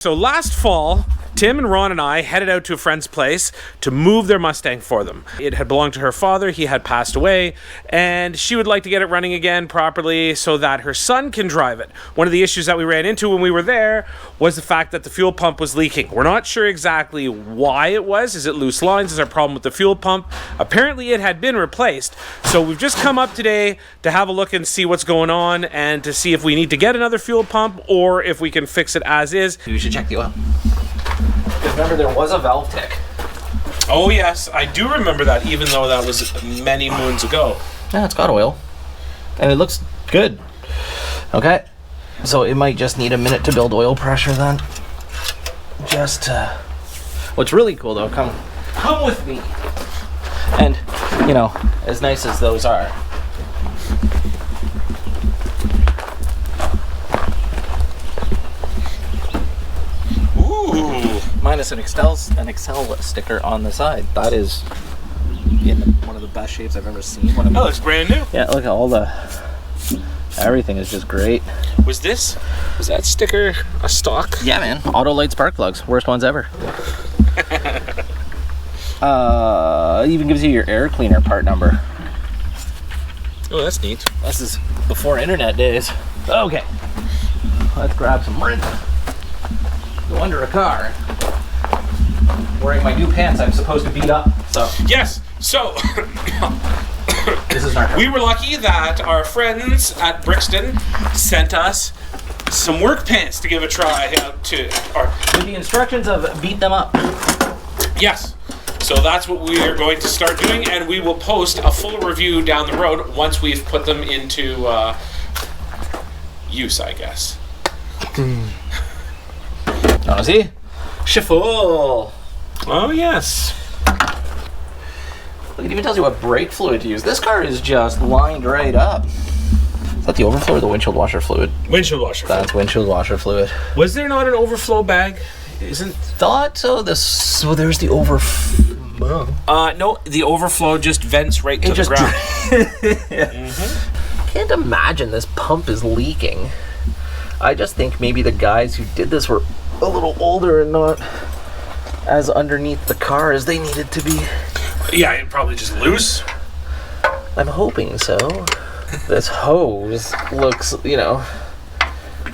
So last fall, Tim and Ron and I headed out to a friend's place to move their Mustang for them. It had belonged to her father, he had passed away, and she would like to get it running again properly so that her son can drive it. One of the issues that we ran into when we were there was the fact that the fuel pump was leaking. We're not sure exactly why it was. Is it loose lines? Is there a problem with the fuel pump? Apparently it had been replaced. So we've just come up today to have a look and see what's going on and to see if we need to get another fuel pump or if we can fix it as is. We should check the oil. Because remember, there was a valve tick. Oh yes, I do remember that, even though that was many moons ago. Yeah, it's got oil. And it looks good. Okay. So it might just need a minute to build oil pressure then. What's really cool though, come with me. And, you know, as nice as those are, minus an Excel sticker on the side. That is in one of the best shapes I've ever seen. Oh, it's brand new. Yeah, look at everything is just great. Was that sticker a stock? Yeah, man. Auto light spark plugs, worst ones ever. It even gives you your air cleaner part number. Oh, that's neat. This is before internet days. Okay, let's grab some rinse. Go under a car. Wearing my new pants I'm supposed to beat up. So yes. So this is not. We were lucky that our friends at Brixton sent us some work pants to give a try out to. With the instructions of beat them up. Yes. So that's what we are going to start doing, and we will post a full review down the road once we've put them into use, I guess. Oh, see? Shuffle. Oh, yes. Look, it even tells you what brake fluid to use. This car is just lined right up. Is that the overflow or the windshield washer fluid? Windshield washer fluid. That's windshield washer fluid. Was there not an overflow bag? Thought so. So there's the overflow. No, the overflow just vents right to the ground. Can't imagine this pump is leaking. I just think maybe the guys who did this were a little older and not as underneath the car as they needed to be. Yeah, it probably just loose. I'm hoping so. This hose looks, you know,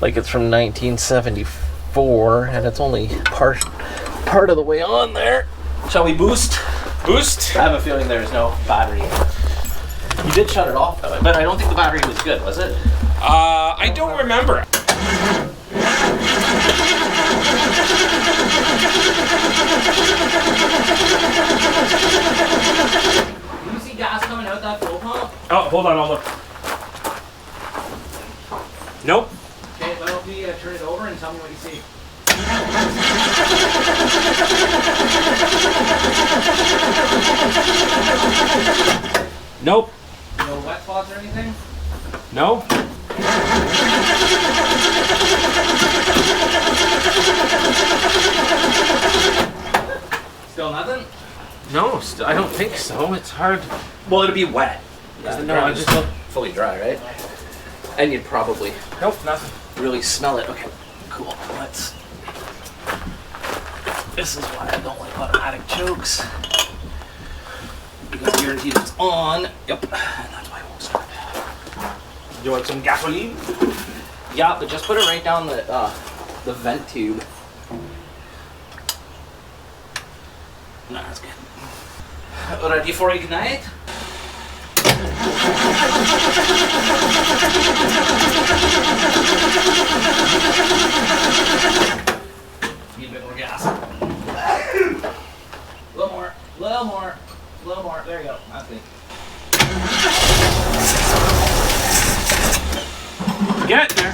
like it's from 1974, and it's only part of the way on there. Shall we boost? Boost? I have a feeling there's no battery. You did shut it off though, but I don't think the battery was good, was it? I don't remember. Do you see gas coming out that fuel pump? Oh, hold on, I'll look. Nope. Okay, why don't we turn it over and tell me what you see? Nope. No wet spots or anything? No. Still nothing? No, I don't think so. It's hard. Well, it'd be wet. No, I just don't. Fully dry, right? And you'd probably Nope, nothing. really smell it. Okay, cool. This is why I don't like automatic chokes. Because guaranteed it's on. Yep. And that's why it won't start. You want some gasoline? Yeah, but just put it right down the vent tube. No, that's good. Ready for ignite? Need a bit more gas. A little more. There you go. That's good. Getting there.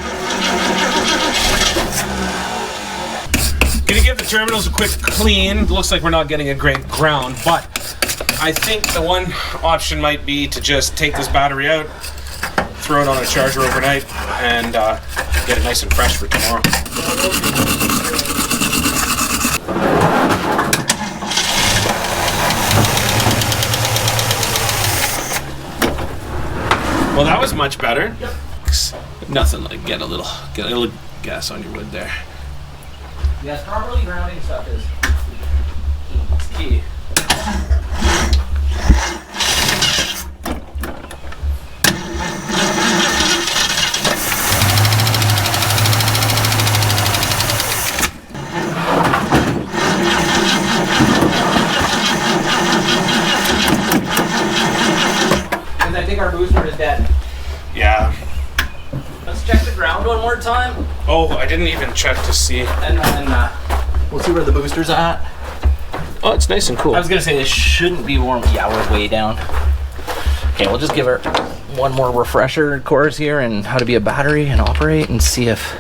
Gonna give the terminals a quick clean. Looks like we're not getting a great ground, but I think the one option might be to just take this battery out, throw it on a charger overnight, and get it nice and fresh for tomorrow. Well, that was much better. Yep. Nothing like get a little gas on your wood there. Yes, properly grounding stuff is key. Because I think our booster is dead. Yeah. Let's check the ground one more time. Oh, I didn't even check to see. And then we'll see where the booster's at. Oh, it's nice and cool. I was gonna say this shouldn't be warm. Yeah, we're way down. Okay, we'll just give her one more refresher course here and how to be a battery and operate and see if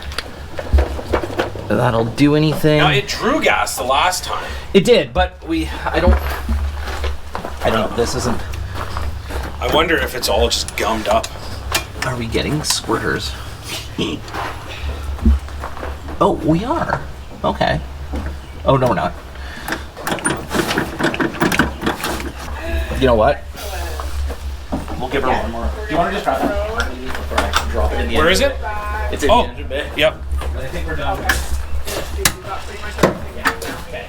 that'll do anything. Now, it drew gas the last time. It did, but I don't know. This isn't. I wonder if it's all just gummed up. Are we getting squirters? Oh, we are. Okay. Oh, no, we're not. You know what? We'll give her one more. Do you want to just drop that? Before I drop it in the Where is it? It's in the engine bay. Yep. But I think we're done. Okay.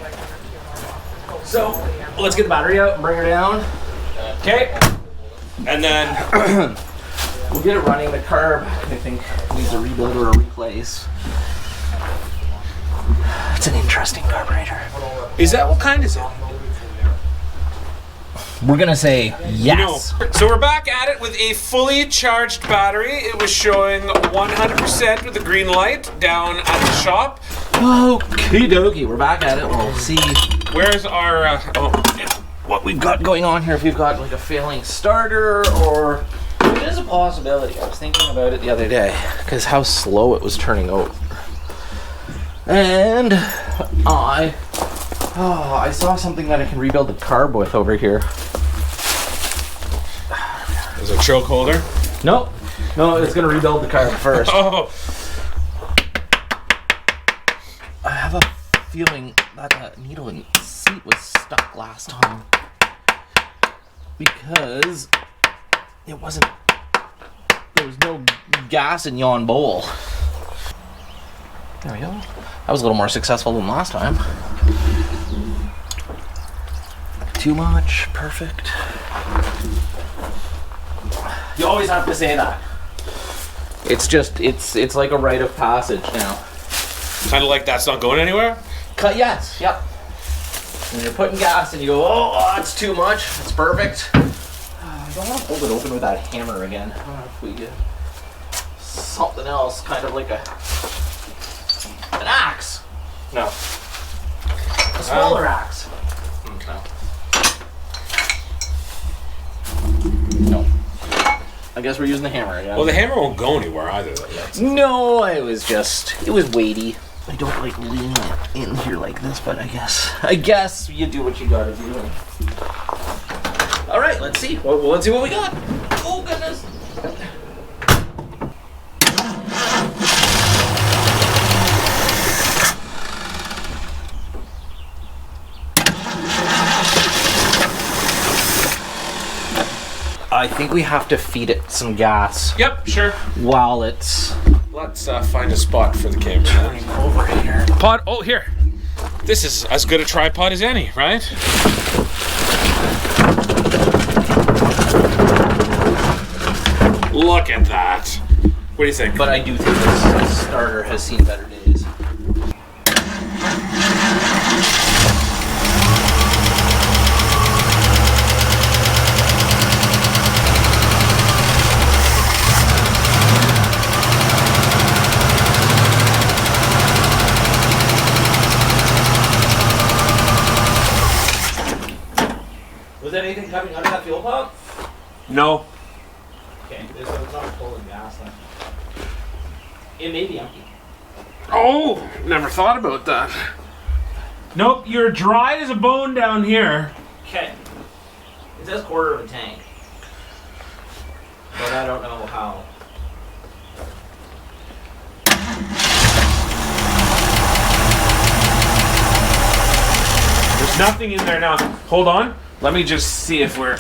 So, let's get the battery out and bring her down. Okay. And then we'll get it running. The carb, I think, needs a rebuild or a replace. It's an interesting carburetor. is that what kind is it? We're gonna say yes. No. So we're back at it with a fully charged battery. It was showing 100% with the green light down at the shop. Okie dokie, we're back at it. We'll see Where's our? what we've got going on here. If we've got like a failing starter, or it is a possibility. I was thinking about it the other day because how slow it was turning out. And I saw something that I can rebuild the carb with over here. Is it a choke holder? No, it's gonna rebuild the carb first. Oh. I have a feeling that that needle and seat was stuck last time because there was no gas in yon bowl. There we go. That was a little more successful than last time. Too much. Perfect. You always have to say that. It's just, it's like a rite of passage now. Kind of like that's not going anywhere? Yes, yep. When you're putting gas and you go, oh, that's too much. It's perfect. I don't want to hold it open with that hammer again. I don't know if we get something else, kind of like an axe. No. A smaller axe. No. I guess we're using the hammer again. Well, the hammer won't go anywhere either, though. No, it was weighty. I don't like leaning it in here like this, but I guess you do what you gotta do. All right, let's see. Well, let's see what we got. Oh goodness. I think we have to feed it some gas. Yep, sure. While it's Let's find a spot for the camera. turning over here. Pod. Oh, here. This is as good a tripod as any, right? Look at that. What do you think? But I do think this starter has seen better days. Was anything coming out of that fuel pump? No. Okay, this one's not pulling gas then. It may be empty. Oh, never thought about that. Nope, you're dry as a bone down here. Okay. It says quarter of a tank. But I don't know how. There's nothing in there now. Hold on. Let me just see if we're...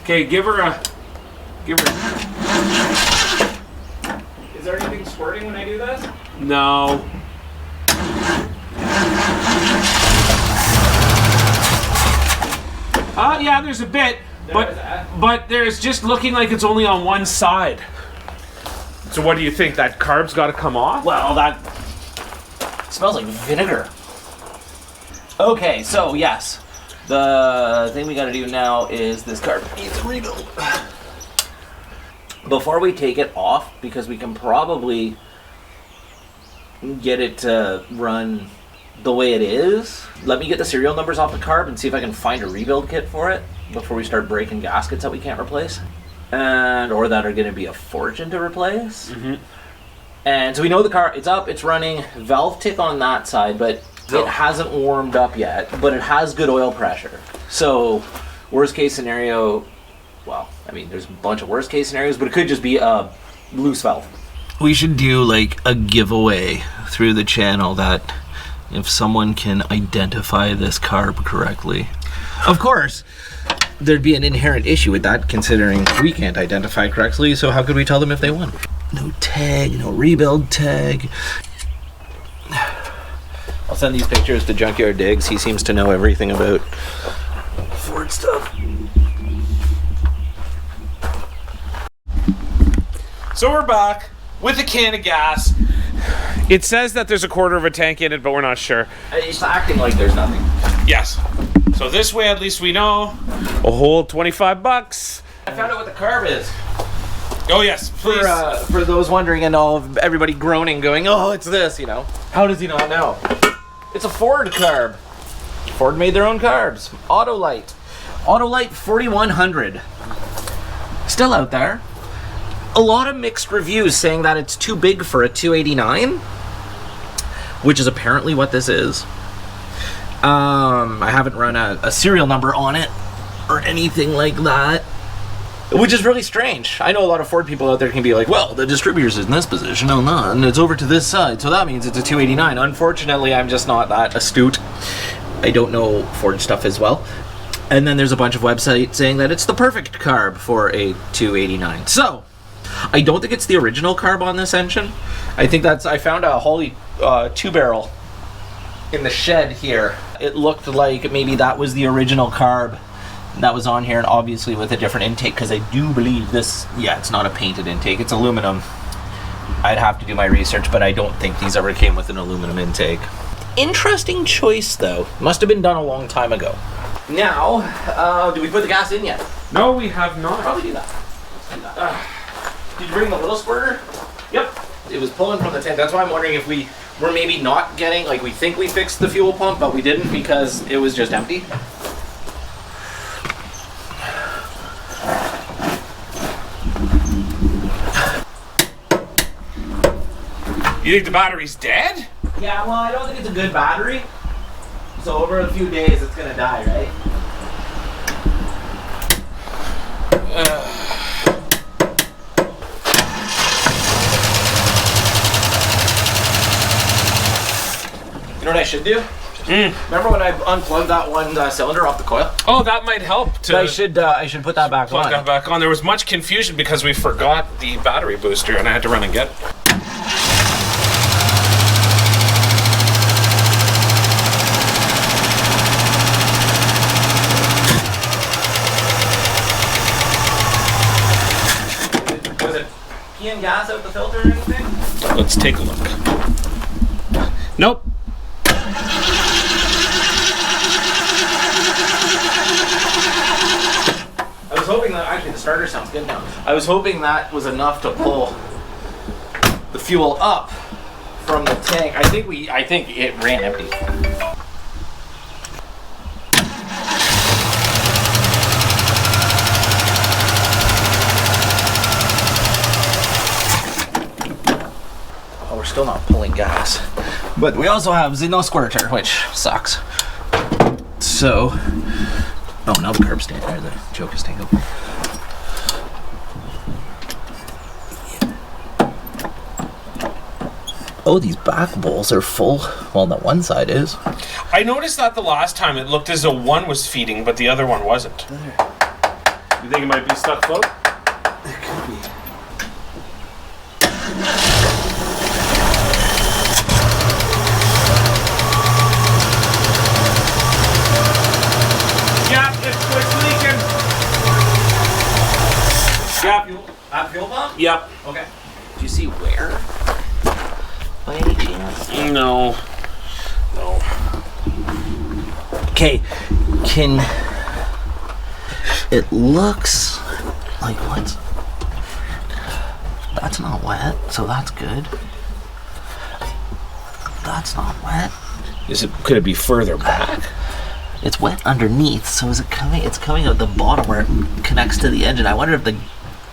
Okay, give her a... Is there anything squirting when I do this? No. Well, yeah, there's a bit, but there's just looking like it's only on one side. So what do you think? That carb's got to come off? Well, that smells like vinegar. Okay, so yes, the thing we got to do now is this carb needs a rebuild. Before we take it off, because we can probably get it to run the way it is, let me get the serial numbers off the carb and see if I can find a rebuild kit for it before we start breaking gaskets that we can't replace, and or that are going to be a fortune to replace. And so we know the car, it's up, it's running, valve tick on that side, but it hasn't warmed up yet, but it has good oil pressure. So worst case scenario, well, I mean, there's a bunch of worst case scenarios, but it could just be a loose valve. We should do like a giveaway through the channel that if someone can identify this carb correctly. Of course, there'd be an inherent issue with that considering we can't identify it correctly, so how could we tell them if they won? No tag, no rebuild tag. I'll send these pictures to Junkyard Diggs. He seems to know everything about Ford stuff. So we're back with a can of gas. It says that there's a quarter of a tank in it, but we're not sure. It's acting like there's nothing. Yes. So this way, at least we know. A whole 25 bucks. I found out what the carb is. Oh yes, please. For those wondering and all of everybody groaning, going, oh, it's this, you know. How does he not know? It's a Ford carb. Ford made their own carbs. Autolite. Autolite 4100. Still out there. A lot of mixed reviews saying that it's too big for a 289, which is apparently what this is. I haven't run a serial number on it or anything like that, which is really strange. I know a lot of Ford people out there can be like, well, the distributor's in this position, oh no, and it's over to this side, so that means it's a 289. Unfortunately, I'm just not that astute. I don't know Ford stuff as well. And then there's a bunch of websites saying that it's the perfect carb for a 289. So, I don't think it's the original carb on this engine. I think I found a Holley 2-barrel in the shed here. It looked like maybe that was the original carb that was on here, and obviously with a different intake, because I do believe this, yeah, it's not a painted intake, it's aluminum. I'd have to do my research, but I don't think these ever came with an aluminum intake. Interesting choice though. Must have been done a long time ago. Now, do we put the gas in yet? No, we have not. Probably do that. Let's do that. Did you bring the little squirter? Yep. It was pulling from the tank. That's why I'm wondering if we were maybe not getting, like, we think we fixed the fuel pump, but we didn't because it was just empty. You think the battery's dead? Yeah, well, I don't think it's a good battery. So over a few days, it's gonna die, right? You know what I should do? Remember when I unplugged that one cylinder off the coil? Oh, that might help. I should put that back plug on. that back on. There was much confusion because we forgot the battery booster and I had to run and get it. Was it peeing gas out the filter or anything? Let's take a look. Nope. I was hoping that, actually the starter sounds good now. I was hoping that was enough to pull the fuel up from the tank. I think it ran empty. Oh, we're still not pulling gas. But we also have no squirter, which sucks. So, oh, now the carb stand there, the choke is tangled. Oh, these back bowls are full. Well, that one side is. I noticed that the last time it looked as though one was feeding, but the other one wasn't. There. You think it might be stuck float? It could be. Yeah, it's leaking. Yep. Okay. Do you see where? By any chance? No. No. Okay. It looks like what? That's not wet, so that's good. That's not wet. Could it be further back? It's wet underneath, so is it coming? It's coming out the bottom where it connects to the engine. I wonder if the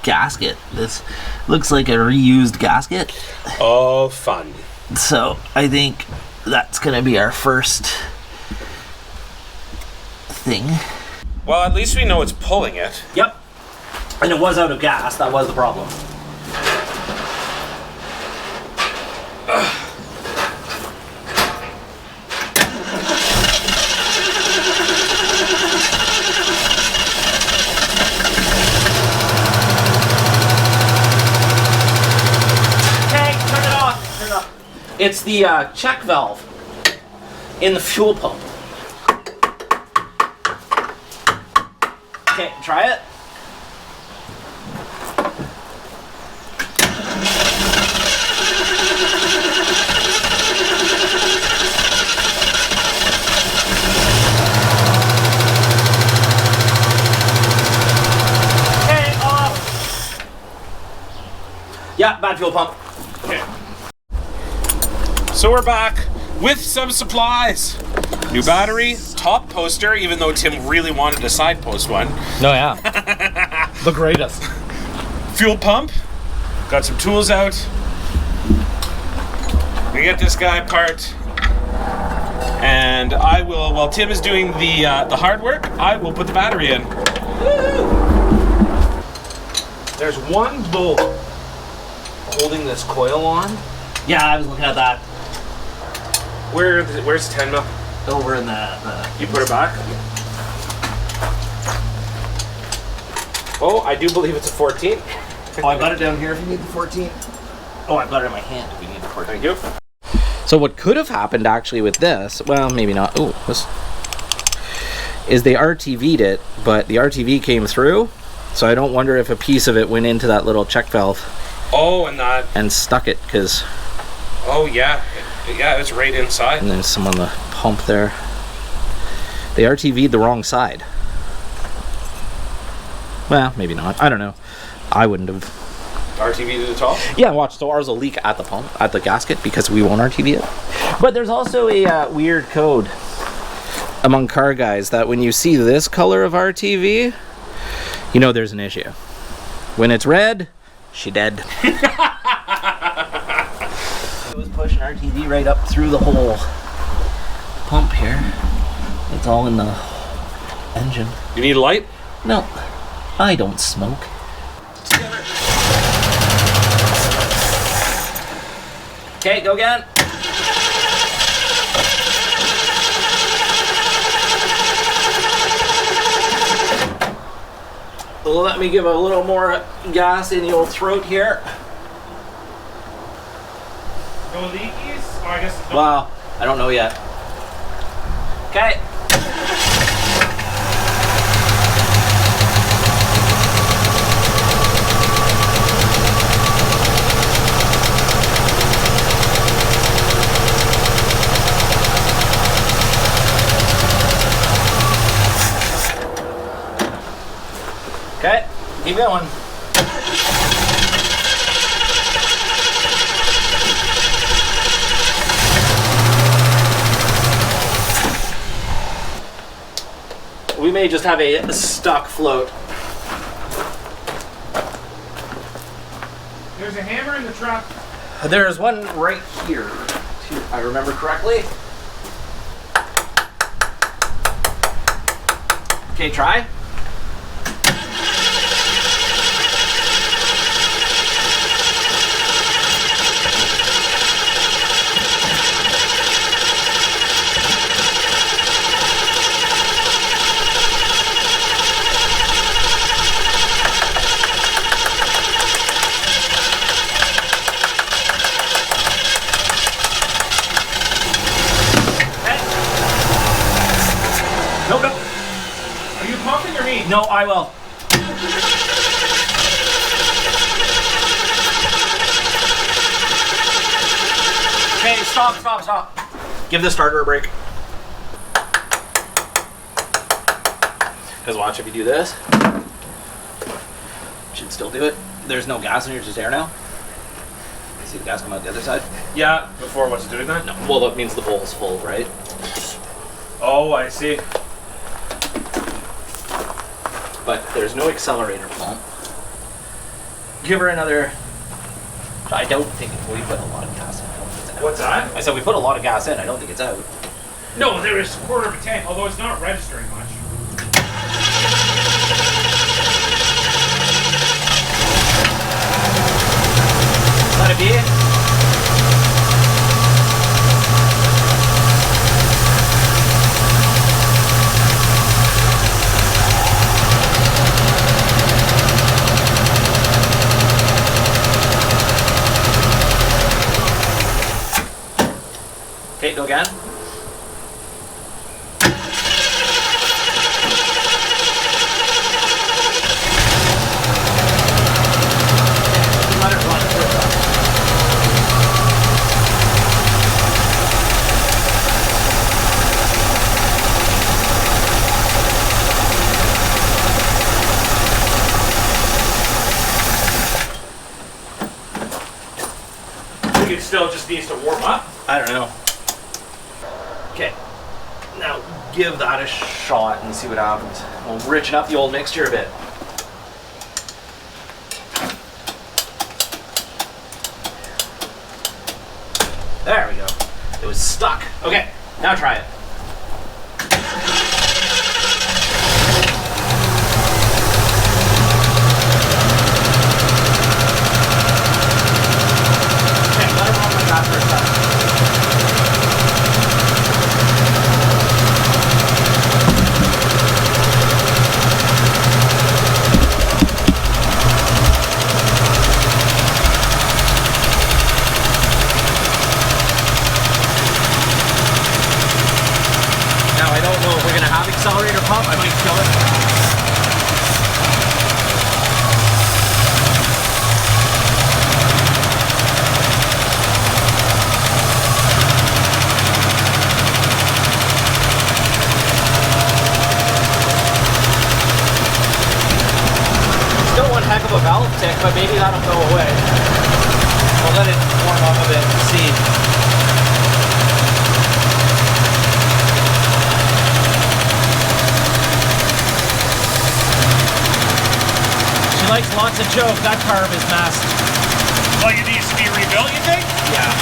gasket, this looks like a reused gasket. Oh, fun. So I think that's gonna be our first thing. Well, at least we know it's pulling it. Yep. And it was out of gas, that was the problem. It's the check valve in the fuel pump. Okay, try it. Okay, off. Yeah, bad fuel pump. Okay. So we're back with some supplies. New battery, top poster, even though Tim really wanted a side post one. No, yeah. The greatest. Fuel pump. Got some tools out. We get this guy apart. And I will, while Tim is doing the hard work, I will put the battery in. Woo! There's one bolt holding this coil on. Yeah, I was looking at that. Where's the 10 mil? Over in the You put it back? Oh, I do believe it's a 14. Oh, I've got it down here if you need the 14. Oh, I've got it in my hand if you need the 14. Thank you. So what could have happened actually with this, well, maybe not. Oh, this is they RTV'd it, but the RTV came through. So I don't wonder if a piece of it went into that little check valve. Oh, and that. And stuck it, because. Oh yeah, yeah, it's right inside. And there's some on the pump there. They RTV'd the wrong side. Well, maybe not. I don't know. I wouldn't have. RTV to the top? Yeah, watch. So ours will leak at the pump, at the gasket, because we won't RTV it. But there's also a weird code among car guys that when you see this color of RTV, you know there's an issue. When it's red, she dead. It was pushing RTV right up through the whole pump here. It's all in the engine. You need a light? No, I don't smoke. Together. Okay, go again. Let me give a little more gas in the old throat here. No leakies? Oh, I guess. No. Wow, I don't know yet. Okay. Okay, keep going. We may just have a stock float. There's a hammer in the truck. There's one right here, if I remember correctly. Okay, try. Nope, nope. Are you pumping or me? No, I will. Stop. Give the starter a break. Because watch, if you do this, should still do it. There's no gas in here, just air now. See the gas come out the other side? Yeah, before what's doing that? No. Well, that means the bowl is full, right? Oh, I see. But there's no accelerator pump. Give her another. I don't think we put a lot of gas in. I don't think it's out. What's that? I said we put a lot of gas in. I don't think it's out. No, there is a quarter of a tank, although it's not registering much. Let it be. Okay, go again. Let it run. I think it still just needs to warm up. I don't know. Okay, now give that a shot and see what happens. We'll richen up the old mixture a bit. There we go. It was stuck. Okay, now try it. Okay, let it run like that for a second. Now I don't know if we're gonna have accelerator pump. I might kill it. Still one heck of a valve tick, but maybe that'll go away. We'll let it warm up a bit and see. She likes lots of choke. That carb is masked. Like it needs to be rebuilt, you think? Yeah.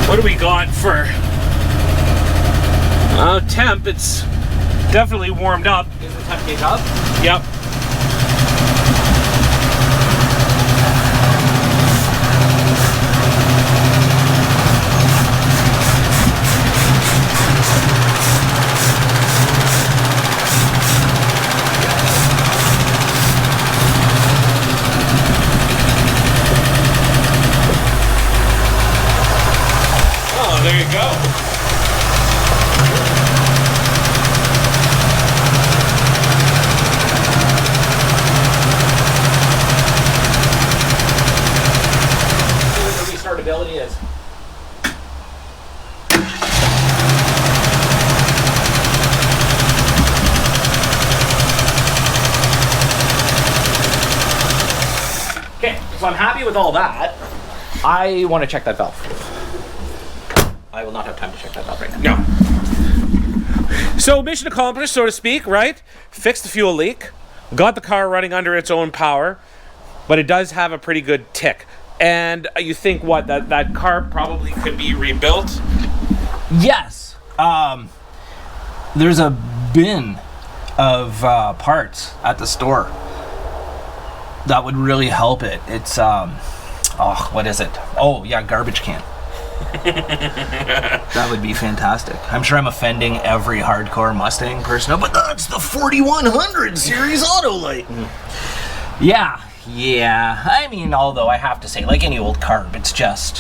What do we got for temp? It's definitely warmed up. Is the temp gauge up? Yep. Oh, there you go. See what the restartability is. Okay, so I'm happy with all that. I want to check that valve. I will not have time to check that valve right now. No. So mission accomplished, so to speak, right? Fixed the fuel leak, got the car running under its own power, but it does have a pretty good tick. And you think what, that car probably could be rebuilt? Yes. There's a bin of parts at the store that would really help it. It's what is it? Oh yeah, garbage can. That would be fantastic. I'm sure I'm offending every hardcore Mustang person, but that's the 4100 series Autolite. Yeah. I mean, although I have to say, like any old Carb, it's just.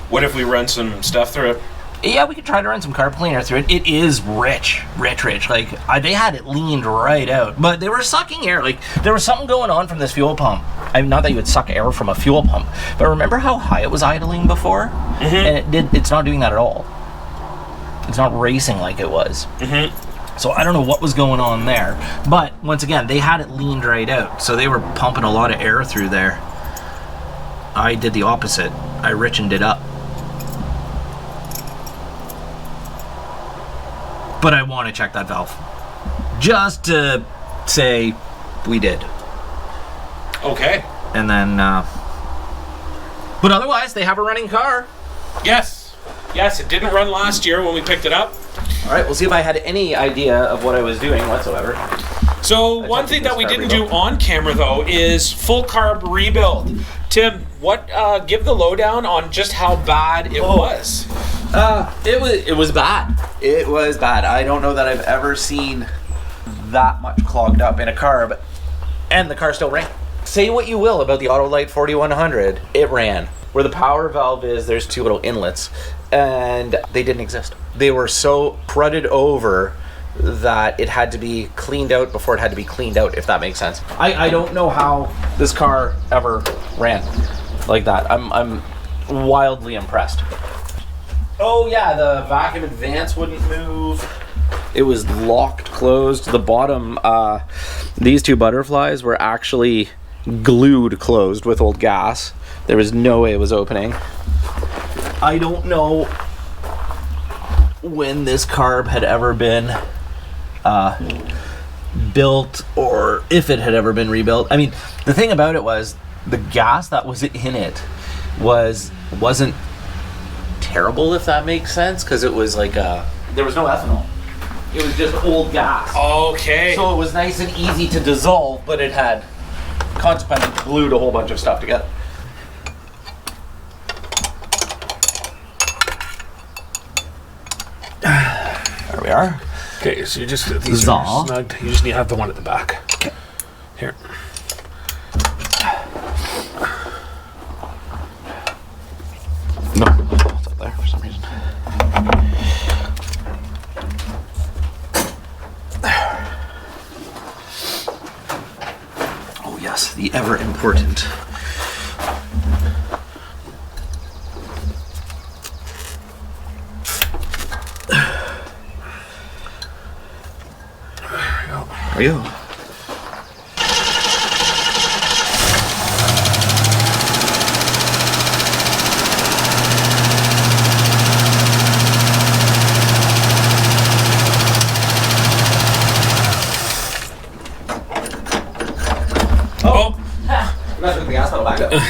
What if we run some stuff through it? Yeah, we could try to run some carb cleaner through it. It is rich. Like, they had it leaned right out, but they were sucking air. Like, there was something going on from this fuel pump. I mean, not that you would suck air from a fuel pump, but remember how high it was idling before? And it's not doing that at all. It's not racing like it was. So I don't know what was going on there. But, once again, they had it leaned right out, so they were pumping a lot of air through there. I did the opposite. I richened it up. But I want to check that valve. Just to say we did. Okay. And then, but otherwise, they have a running car. Yes. Yes, it didn't run last year when we picked it up. All right, we'll see if I had any idea of what I was doing whatsoever. So one thing that we didn't do on camera, though, is full carb rebuild. Tim, give the lowdown on just how bad it was. It was bad. It was bad. I don't know that I've ever seen that much clogged up in a carb, and the car still ran. Say what you will about the Autolite 4100, it ran. Where the power valve is, there's two little inlets, and they didn't exist. They were so crudded over that it had to be cleaned out before it had to be cleaned out, if that makes sense. I don't know how this car ever ran like that. I'm wildly impressed. Oh yeah, the vacuum advance wouldn't move. It was locked closed. The bottom, these two butterflies were actually glued closed with old gas. There was no way it was opening. I don't know when this carb had ever been built or if it had ever been rebuilt. I mean, the thing about it was the gas that was in it wasn't terrible, if that makes sense, because it was like there was no ethanol. It was just old gas. Okay. So it was nice and easy to dissolve, but it had consequently glued a whole bunch of stuff together. There we are. Okay, so you just these are snugged. You just need to have the one at the back. Okay. Here. No, it's up there for some reason. There. Oh yes, the ever important. There we go.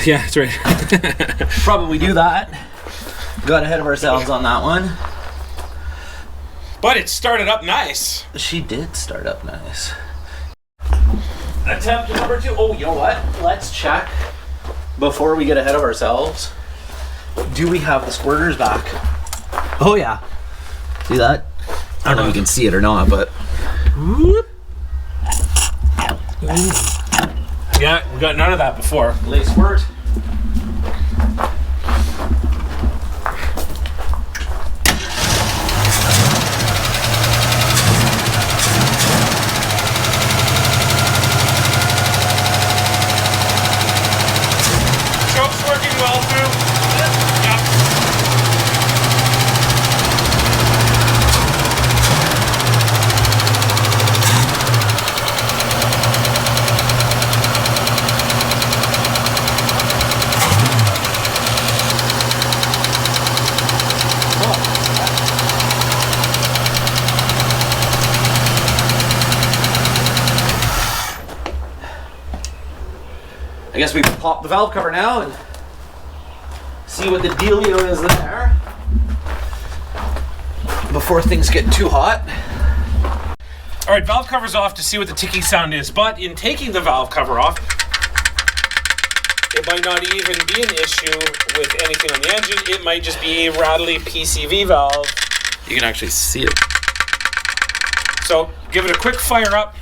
Yeah, that's right. Probably do that. Got ahead of ourselves on that one. But it started up nice. She did start up nice. Attempt number 2. Oh, you know what? Let's check before we get ahead of ourselves. Do we have the squirters back? Oh yeah. See that? I don't know if you can see it or not, but whoop. Yeah, we got none of that before. Lay squirt. Choke's working well through. Yep. I guess we can pop the valve cover now and see what the dealio is there before things get too hot. All right, valve cover's off to see what the ticking sound is, but in taking the valve cover off, it might not even be an issue with anything on the engine. It might just be a rattly PCV valve. You can actually see it. So give it a quick fire up,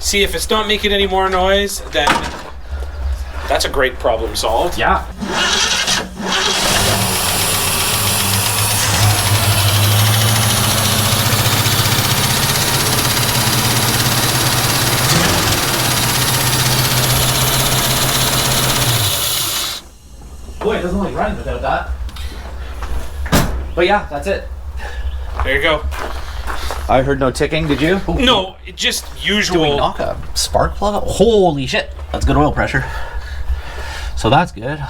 see if it's not making any more noise, then that's a great problem solved. Yeah. it doesn't like run without that. But yeah, that's it. There you go. I heard no ticking, did you? Ooh. No, it just usual. Do we knock a spark plug up? Holy shit, that's good oil pressure. So that's good.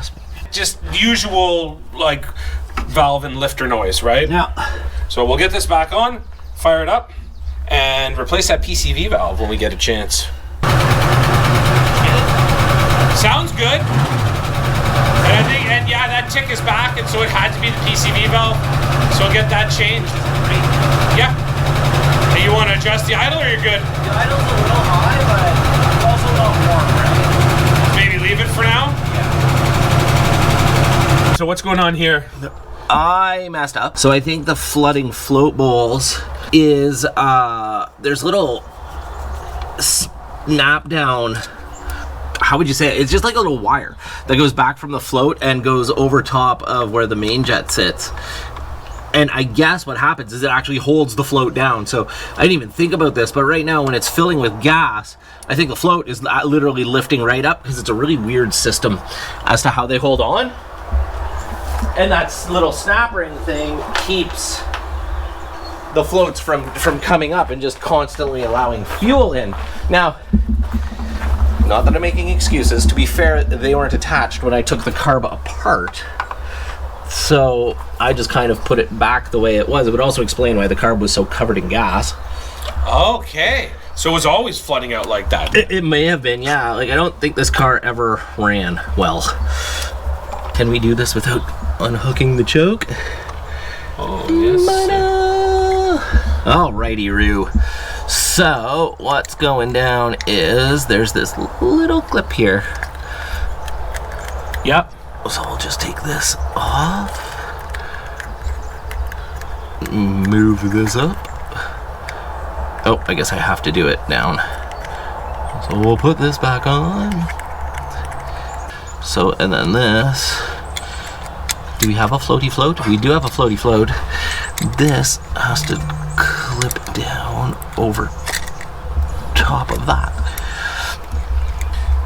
Just usual, like, valve and lifter noise, right? Yeah. So we'll get this back on, fire it up, and replace that PCV valve when we get a chance. Sounds good. And I think, and yeah, that tick is back, and so it had to be the PCV valve. So we'll get that changed. Yeah. Hey, you want to adjust the idle, or you're good? The idle's a little high, but it's also not warm, right? Maybe leave it for now? Yeah. So what's going on here? I messed up. So I think the flooding float bowls is, there's little snap down, how would you say it? It's just like a little wire that goes back from the float and goes over top of where the main jet sits. And I guess what happens is it actually holds the float down. So I didn't even think about this, but right now when it's filling with gas, I think the float is literally lifting right up because it's a really weird system as to how they hold on. And that little snap ring thing keeps the floats from coming up and just constantly allowing fuel in. Now, not that I'm making excuses. To be fair, they weren't attached when I took the carb apart. So I just kind of put it back the way it was. It would also explain why the carb was so covered in gas. Okay. So it was always flooding out like that. It may have been, yeah. Like, I don't think this car ever ran well. Can we do this without unhooking the choke? Oh, yes. Alrighty-roo. So, what's going down is there's this little clip here. Yep. So we'll just take this off. Move this up. Oh, I guess I have to do it down. So we'll put this back on. So, and then this. Do we have a floaty float? We do have a floaty float. This has to clip down over top of that.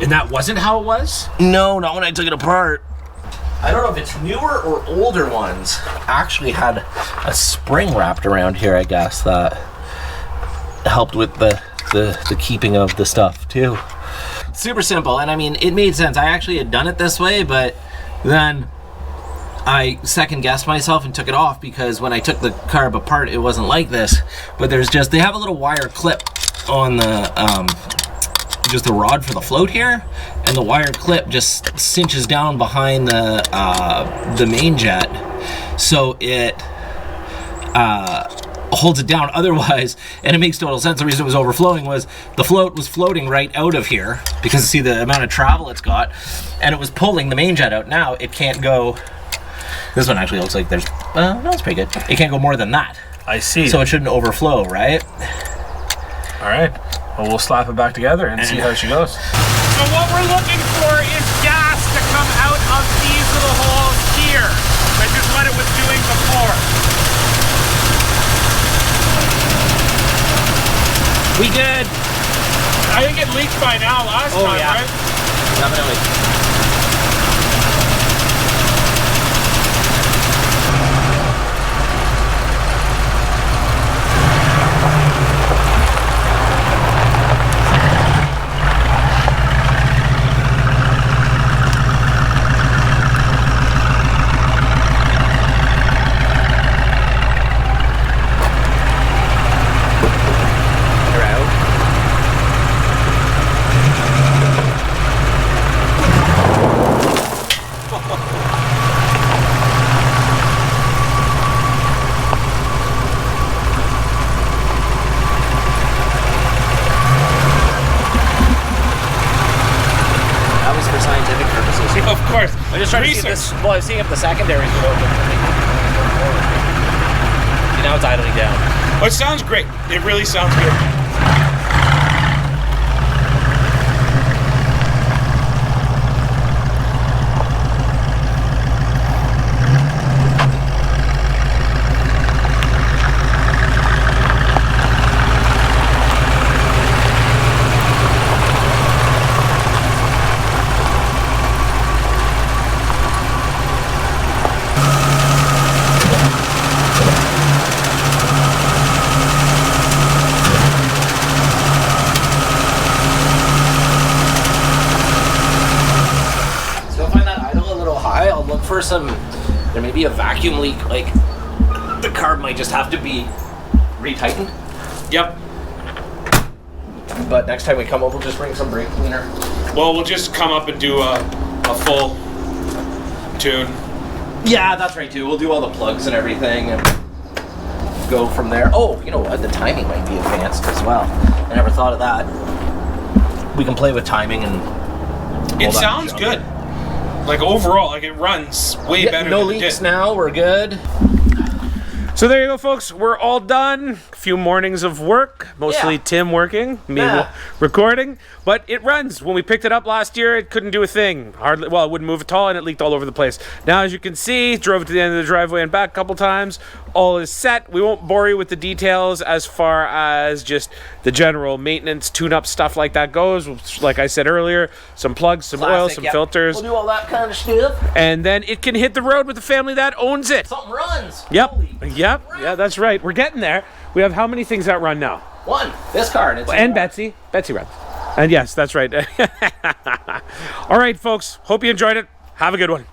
And that wasn't how it was? No, not when I took it apart. I don't know if it's newer or older ones. Actually had a spring wrapped around here, I guess, that helped with the keeping of the stuff too. Super simple, and I mean, it made sense. I actually had done it this way, but then I second guessed myself and took it off because when I took the carb apart, it wasn't like this. But there's just, they have a little wire clip on the, just the rod for the float here, and the wire clip just cinches down behind the main jet, so it holds it down. Otherwise, and it makes total sense, the reason it was overflowing was the float was floating right out of here because see the amount of travel it's got, and it was pulling the main jet out. Now it can't go. This one actually looks like there's, no, it's pretty good. It can't go more than that. I see. So it shouldn't overflow, right? All right. Well, we'll slap it back together and see how she goes. So what we're looking for is gas to come out of these little holes here, which is what it was doing before. We good. I think it leaked by now last time, yeah. right? Definitely. Of course. I'm just trying to see if this, well, I was seeing if the secondaries would open. See, now it's idling down. Oh, it sounds great. It really sounds good. for some, there may be a vacuum leak, like the carb might just have to be retightened. Yep. But next time we come over, we'll just bring some brake cleaner. Well, we'll just come up and do a full tune. Yeah, that's right too. We'll do all the plugs and everything and go from there. Oh, you know what? The timing might be advanced as well. I never thought of that. We can play with timing and It sounds good. Like overall, like it runs way better no than it leaks did. now, we're good. So there you go, folks. We're all done. A few mornings of work, mostly Yeah. Tim working, me Yeah. recording. But it runs. When we picked it up last year, it couldn't do a thing. Hardly, well, it wouldn't move at all, and it leaked all over the place. Now, as you can see, drove it to the end of the driveway and back a couple times. All is set. We won't bore you with the details as far as just the general maintenance, tune-up stuff like that goes. Like I said earlier, some plugs, some oil, Classic, some yep. filters, We'll do all that kind of stuff. and then it can hit the road with the family that owns it. Something runs. Yep. Holy Yep. crap. Yeah, that's right. We're getting there. We have how many things that run now? One. This card. It's And Betsy. Betsy runs. And yes, that's right. All right, folks. Hope you enjoyed it. Have a good one.